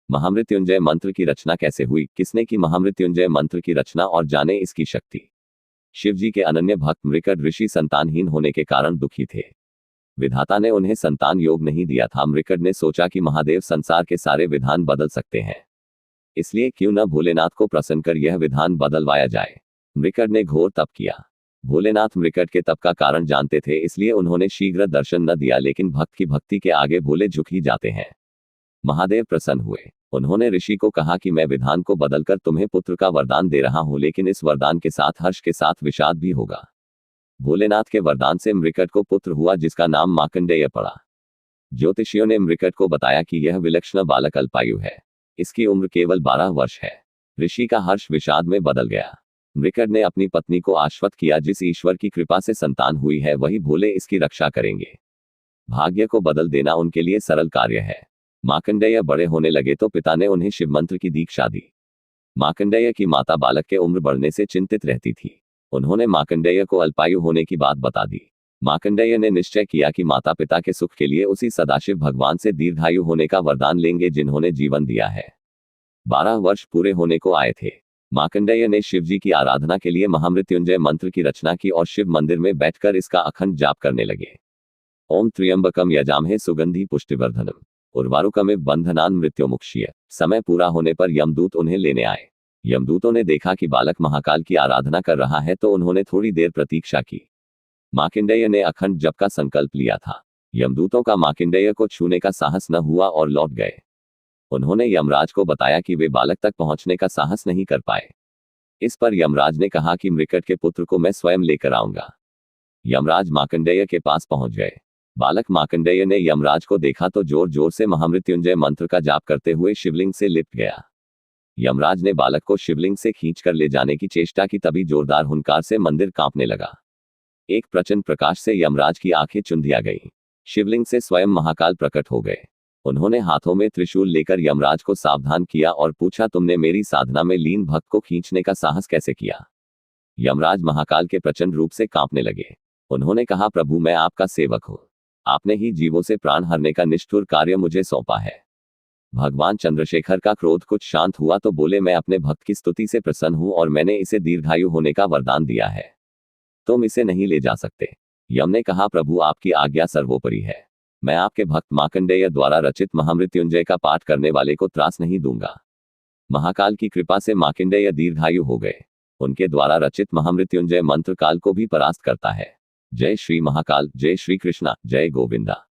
महामृत्युंजय मंत्र की रचना कैसे हुई? किसने की महामृत्युंजय मंत्र की रचना और जाने इसकी शक्ति। शिवजी के अनन्य भक्त मृकट ऋषि संतानहीन होने के कारण दुखी थे। विधाता ने उन्हें संतान योग नहीं दिया था। मृकट ने सोचा कि महादेव संसार के सारे विधान बदल सकते हैं, इसलिए क्यों न भोलेनाथ को प्रसन्न कर यह विधान बदलवाया जाए। मृकट ने घोर तप किया। भोलेनाथ मृकट के तप का कारण जानते थे, इसलिए उन्होंने शीघ्र दर्शन न दिया, लेकिन भक्त की भक्ति के आगे भोले झुक ही जाते हैं। महादेव प्रसन्न हुए। उन्होंने ऋषि को कहा कि मैं विधान को बदलकर तुम्हें पुत्र का वरदान दे रहा हूं, लेकिन इस वरदान के साथ हर्ष के साथ विषाद भी होगा। भोलेनाथ के वरदान से मृकट को पुत्र हुआ, जिसका नाम मार्कंडेय पड़ा। ज्योतिषियों ने मृकट को बताया कि यह विलक्षण बालक अल्पायु है, इसकी उम्र केवल 12 वर्ष है। ऋषि का हर्ष विषाद में बदल गया। मृकट ने अपनी पत्नी को आश्वस्त किया, जिस ईश्वर की कृपा से संतान हुई है वही भोले इसकी रक्षा करेंगे। भाग्य को बदल देना उनके लिए सरल कार्य है। मार्कंडेय बड़े होने लगे तो पिता ने उन्हें शिव मंत्र की दीक्षा दी। मार्कंडेय की माता बालक के उम्र बढ़ने से चिंतित रहती थी। उन्होंने मार्कंडेय को अल्पायु होने की बात बता दी। मार्कंडेय ने निश्चय किया कि माता पिता के सुख के लिए उसी सदाशिव भगवान से दीर्घायु होने का वरदान लेंगे जिन्होंने जीवन दिया है। 12 वर्ष पूरे होने को आए थे। मार्कंडेय ने शिवजी की आराधना के लिए महामृत्युंजय मंत्र की रचना की और शिव मंदिर में बैठकर इसका अखंड जाप करने लगे। ओम त्र्यंबकम यजामहे सुगंधि पुष्टिवर्धनम उर्वारुकमिव बंधनान मृत्युमुक्षीय। समय पूरा होने पर यमदूत उन्हें लेने आए। यमदूतों ने देखा कि बालक महाकाल की आराधना कर रहा है, तो उन्होंने थोड़ी देर प्रतीक्षा की। मार्कंडेय ने अखंड जप का संकल्प लिया था। यमदूतों का मार्कंडेय को छूने का साहस न हुआ और लौट गए। उन्होंने यमराज को बताया कि वे बालक तक पहुंचने का साहस नहीं कर पाए। इस पर यमराज ने कहा कि मृकट के पुत्र को मैं स्वयं लेकर आऊंगा। यमराज मार्कंडेय के पास पहुंच गए। बालक मार्कंडेय ने यमराज को देखा तो जोर जोर से महामृत्युंजय मंत्र का जाप करते हुए शिवलिंग से लिपट गया। यमराज ने बालक को शिवलिंग से खींचकर ले जाने की चेष्टा की, तभी जोरदार हुंकार से मंदिर कांपने लगा। एक प्रचंड प्रकाश से यमराज की आंखें चुंधिया गईं। शिवलिंग से स्वयं महाकाल प्रकट हो गए। उन्होंने हाथों में त्रिशूल लेकर यमराज को सावधान किया और पूछा, तुमने मेरी साधना में लीन भक्त को खींचने का साहस कैसे किया? यमराज महाकाल के प्रचंड रूप से कांपने लगे। उन्होंने कहा, प्रभु मैं आपका सेवक हूं। आपने ही जीवों से प्राण हरने का निष्ठुर कार्य मुझे सौंपा है। भगवान चंद्रशेखर का क्रोध कुछ शांत हुआ तो बोले, मैं अपने भक्त की स्तुति से प्रसन्न हूं और मैंने इसे दीर्घायु होने का वरदान दिया है। तुम इसे नहीं ले जा सकते। यम ने कहा, प्रभु आपकी आज्ञा सर्वोपरि है। मैं आपके भक्त मार्कंडेय द्वारा रचित महामृत्युंजय का पाठ करने वाले को त्रास नहीं दूंगा। महाकाल की कृपा से मार्कंडेय दीर्घायु हो गए। उनके द्वारा रचित महामृत्युंजय मंत्र काल को भी परास्त करता है। जय श्री महाकाल, जय श्री कृष्णा, जय गोविंदा।